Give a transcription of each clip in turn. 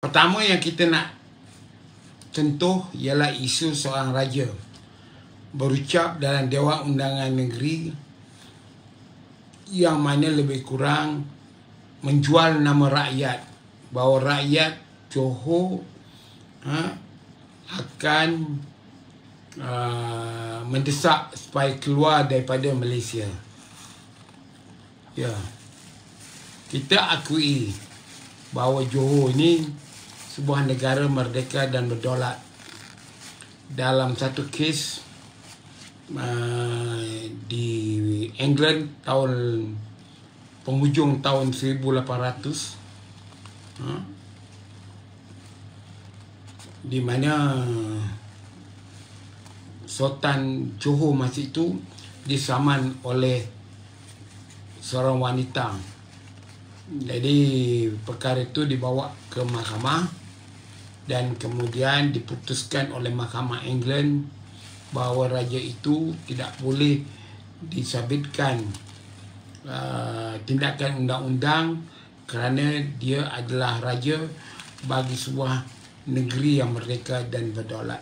Pertama yang kita nak sentuh ialah isu seorang raja berucap dalam Dewan Undangan Negeri yang mana lebih kurang menjual nama rakyat, bahawa rakyat Johor akan mendesak supaya keluar daripada Malaysia. Ya, kita akui bahawa Johor ini sebuah negara merdeka dan berdaulat. Dalam satu kes di England penghujung tahun 1800, di mana Sultan Johor masa itu disaman oleh seorang wanita. Jadi perkara itu dibawa ke mahkamah dan kemudian diputuskan oleh Mahkamah England bahawa raja itu tidak boleh disabitkan tindakan undang-undang kerana dia adalah raja bagi sebuah negeri yang merdeka dan berdaulat.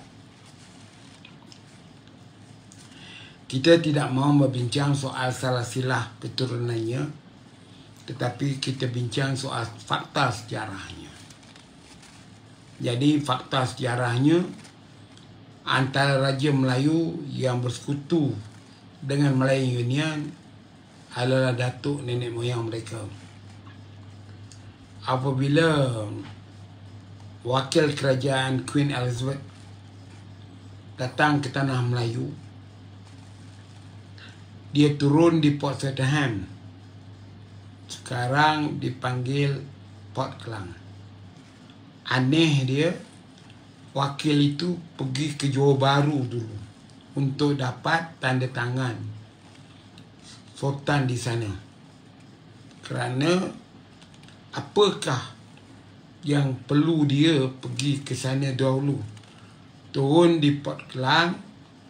Kita tidak mahu berbincang soal salah silah keturunannya, tetapi kita bincang soal fakta sejarahnya. Jadi fakta sejarahnya, antara Raja Melayu yang bersekutu dengan Melayu Union adalah datuk nenek moyang mereka. Apabila wakil kerajaan Queen Elizabeth datang ke tanah Melayu, dia turun di Port Swettenham, sekarang dipanggil Port Klang. Aneh dia, wakil itu pergi ke Johor Bahru dulu untuk dapat tanda tangan Sultan di sana. Kerana apakah yang perlu dia pergi ke sana dahulu? Turun di Port Klang,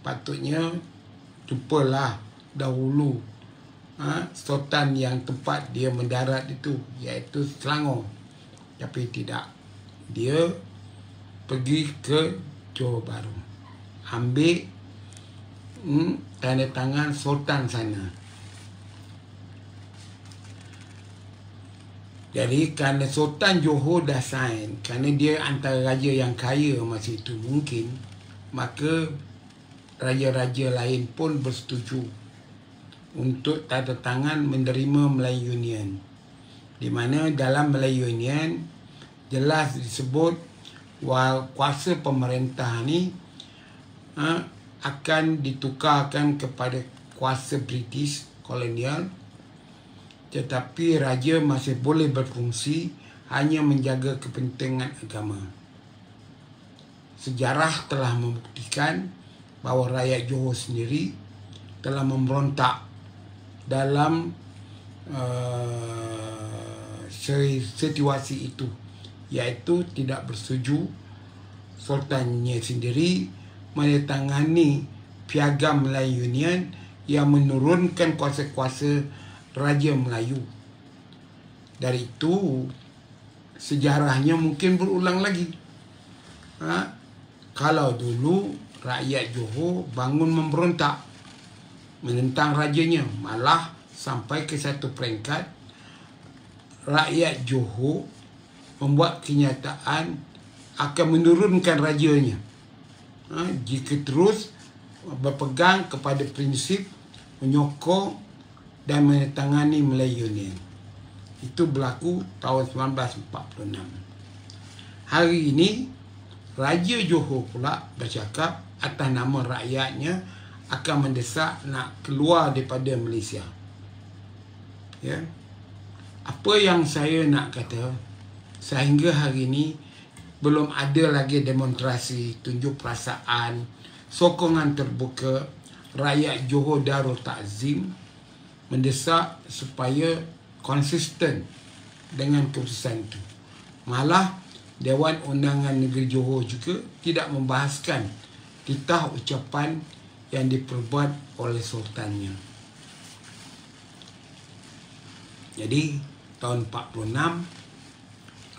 patutnya jumpalah dahulu Sultan yang tempat dia mendarat itu, iaitu Selangor. Tapi tidak, dia pergi ke Johor Bahru, ambil tanda tangan Sultan sana. Jadi kerana Sultan Johor dah sign, kerana dia antara raja yang kaya masa itu mungkin, maka raja-raja lain pun bersetuju untuk tanda tangan menerima Melayu Union, di mana dalam Melayu Union jelas disebut kuasa pemerintah ni akan ditukarkan kepada kuasa British kolonial, tetapi raja masih boleh berfungsi hanya menjaga kepentingan agama. Sejarah telah membuktikan bahawa rakyat Johor sendiri telah memberontak dalam situasi itu, iaitu tidak bersetuju Sultannya sendiri menandatangani Piagam Melayu Union yang menurunkan kuasa-kuasa Raja Melayu. Dari itu, sejarahnya mungkin berulang lagi. Kalau dulu rakyat Johor bangun memberontak menentang rajanya, malah sampai ke satu peringkat rakyat Johor membuat kenyataan akan menurunkan rajanya jika terus berpegang kepada prinsip menyokong dan menandatangani Melayu Union. Itu berlaku tahun 1946. Hari ini Raja Johor pula bercakap atas nama rakyatnya akan mendesak nak keluar daripada Malaysia. Ya. Apa yang saya nak kata, sehingga hari ini belum ada lagi demonstrasi, tunjuk perasaan, sokongan terbuka rakyat Johor Darul Ta'zim mendesak supaya konsisten dengan keputusan itu. Malah Dewan Undangan Negeri Johor juga tidak membahaskan titah ucapan yang diperbuat oleh sultannya. Jadi tahun 46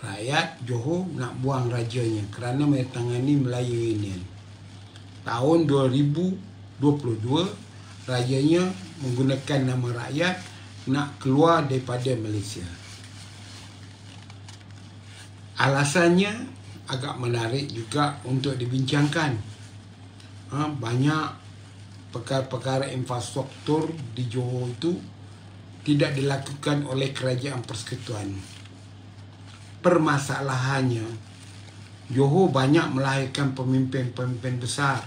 rakyat Johor nak buang rajanya kerana menandatangani Melayu Union. Tahun 2022, rajanya menggunakan nama rakyat nak keluar daripada Malaysia. Alasannya agak menarik juga untuk dibincangkan. Banyak perkara-perkara infrastruktur di Johor itu tidak dilakukan oleh kerajaan persekutuan. Permasalahannya, Johor banyak melahirkan pemimpin-pemimpin besar.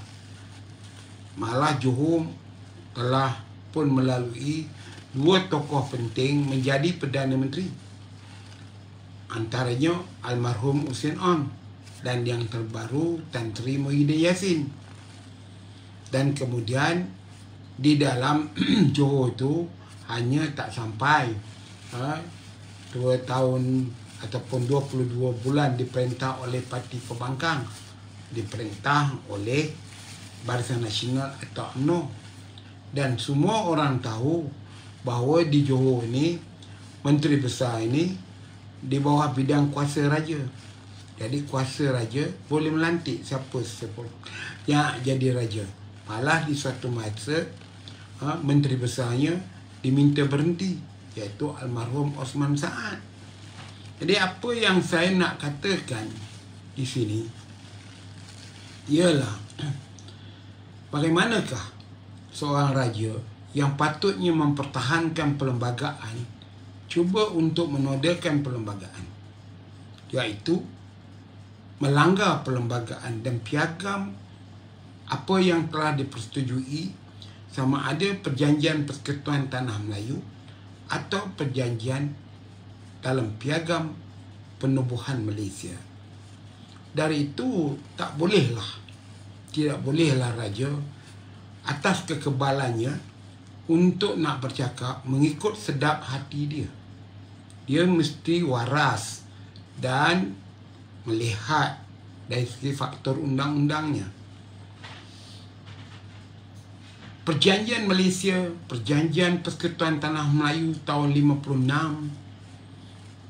Malah Johor telah pun melalui 2 tokoh penting menjadi Perdana Menteri. Antaranya almarhum Hussein On dan yang terbaru Tan Sri Muhyiddin Yassin. Dan kemudian di dalam Johor itu hanya tak sampai 2 tahun ataupun 22 bulan diperintah oleh Parti Pembangkang, diperintah oleh Barisan Nasional atau UMNO. Dan semua orang tahu bahawa di Johor ini Menteri Besar ini di bawah bidang kuasa raja. Jadi kuasa raja boleh melantik siapa yang jadi raja. Malah di suatu masa Menteri Besarnya diminta berhenti, iaitu almarhum Osman Saad. Jadi apa yang saya nak katakan di sini ialah bagaimanakah seorang raja yang patutnya mempertahankan perlembagaan cuba untuk menodakan perlembagaan, iaitu melanggar perlembagaan dan piagam apa yang telah dipersetujui, sama ada perjanjian Persekutuan Tanah Melayu atau perjanjian dalam piagam penubuhan Malaysia. Dari itu tidak bolehlah raja atas kekebalannya untuk nak bercakap mengikut sedap hati dia. Dia mesti waras dan melihat dari segi faktor undang-undangnya. Perjanjian Malaysia, Perjanjian Persekutuan Tanah Melayu tahun 56,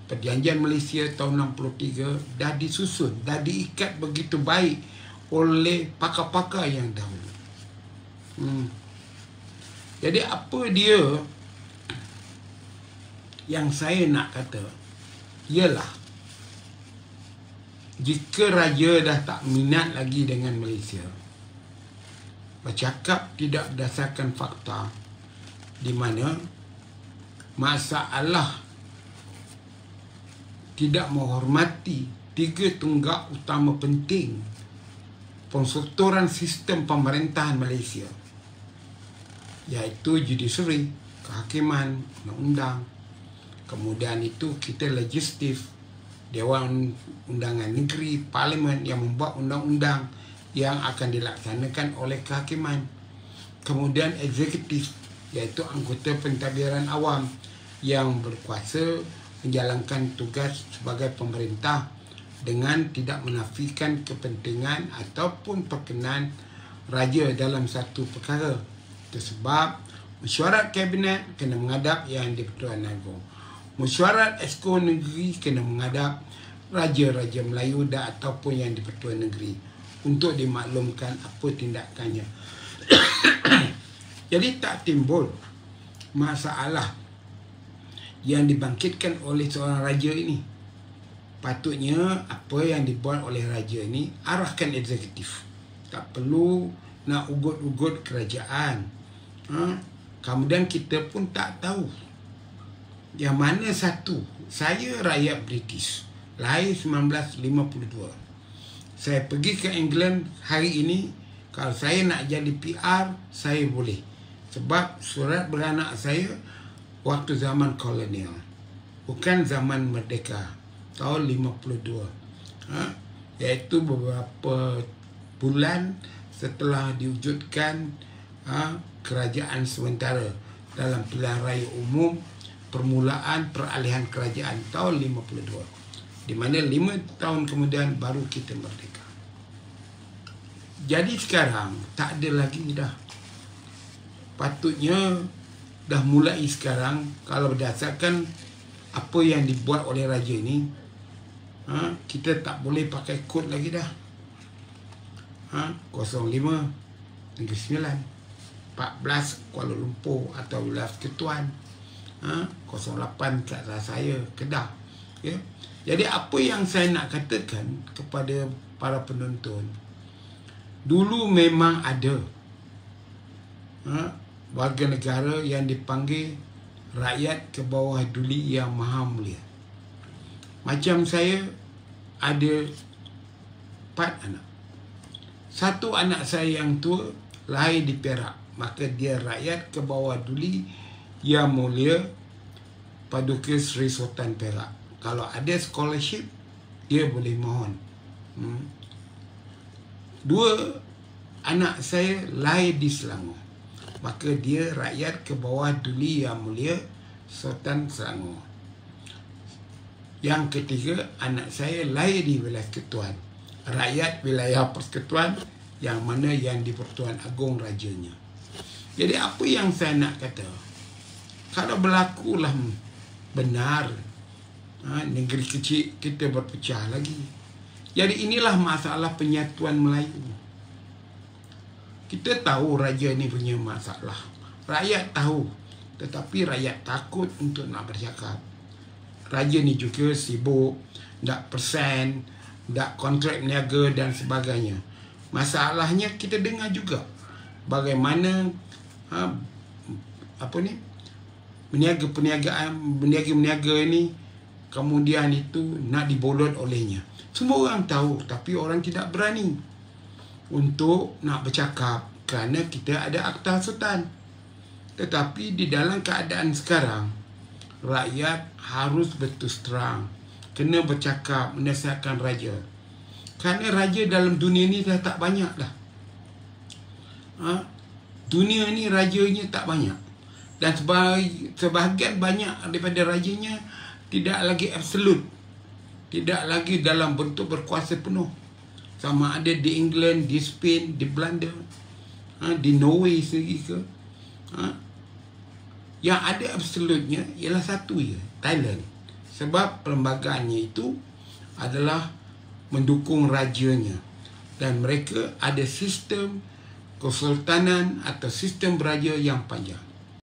Perjanjian Malaysia tahun 63 dah disusun, dah diikat begitu baik oleh pakar-pakar yang dahulu. Jadi apa dia yang saya nak kata ialah jika raja dah tak minat lagi dengan Malaysia, bercakap tidak berdasarkan fakta, di mana masalah tidak menghormati 3 tunggak utama penting penstrukturan sistem pemerintahan Malaysia, iaitu judiciary, kehakiman, undang-undang. Kemudian itu kita legislatif, Dewan Undangan Negeri, Parlimen yang membuat undang-undang yang akan dilaksanakan oleh kehakiman. Kemudian eksekutif, iaitu anggota pentadbiran awam yang berkuasa menjalankan tugas sebagai pemerintah dengan tidak menafikan kepentingan ataupun perkenan raja dalam satu perkara. Itu sebab mesyuarat kabinet kena menghadap Yang di-Pertuan Agong. Mesyuarat Exco Negeri kena menghadap Raja-Raja Melayu dan ataupun Yang di-Pertuan Negeri untuk dimaklumkan apa tindakannya. Jadi tak timbul masalah yang dibangkitkan oleh seorang raja ini. Patutnya apa yang dibuat oleh raja ini arahkan eksekutif. Tak perlu nak ugut-ugut kerajaan. Kemudian kita pun tak tahu yang mana satu. Saya rakyat British, lahir 1952. Saya pergi ke England hari ini. Kalau saya nak jadi PR, saya boleh. Sebab surat beranak saya waktu zaman kolonial, bukan zaman merdeka tahun 52. Iaitu beberapa bulan setelah diwujudkan kerajaan sementara dalam pilihan raya umum permulaan peralihan kerajaan tahun 52, di mana 5 tahun kemudian baru kita merdeka. Jadi sekarang tak ada lagi dah. Patutnya dah mulai sekarang, kalau berdasarkan apa yang dibuat oleh raja ini, kita tak boleh pakai kod lagi dah. 05 Negeri Sembilan, 14 Kuala Lumpur atau wilayah Ketuan, 08 kat saya Kedah. Ya. Jadi apa yang saya nak katakan kepada para penonton, dulu memang ada warga negara yang dipanggil rakyat ke bawah duli yang maha mulia. Macam saya ada 4 anak. Satu anak saya yang tua lahir di Perak, maka dia rakyat ke bawah duli yang mulia Paduka Seri Sultan Perak. Kalau ada scholarship, dia boleh mohon. 2 anak saya lahir di Selangor, maka dia rakyat ke bawah duli yang mulia Sultan Selangor. Yang ketiga, anak saya lahir di wilayah Ketuan, rakyat wilayah Persekutuan, yang mana yang di Pertuan Agong rajanya. Jadi apa yang saya nak kata, kalau berlakulah benar, negeri kecil kita berpecah lagi. Jadi inilah masalah penyatuan Melayu. Kita tahu raja ni punya masalah, rakyat tahu, tetapi rakyat takut untuk nak bercakap. Raja ni juga sibuk, tak persen, tak kontrak niaga dan sebagainya. Masalahnya kita dengar juga bagaimana peniaga-peniaga ini kemudian itu nak dibolot olehnya. Semua orang tahu, tapi orang tidak berani untuk nak bercakap kerana kita ada Akta Sultan. Tetapi di dalam keadaan sekarang, rakyat harus berterus terang, kena bercakap, menasihatkan raja. Kerana raja dalam dunia ni dah tak banyak dah. Dunia ni rajanya tak banyak. Dan sebahagian banyak daripada rajanya tidak lagi absolut, tidak lagi dalam bentuk berkuasa penuh. Sama ada di England, di Spain, di Belanda, di Norway sendiri ke. Yang ada absolutnya ialah satu je, Thailand. Sebab perlembagaannya itu adalah mendukung rajanya, dan mereka ada sistem kesultanan atau sistem beraja yang panjang.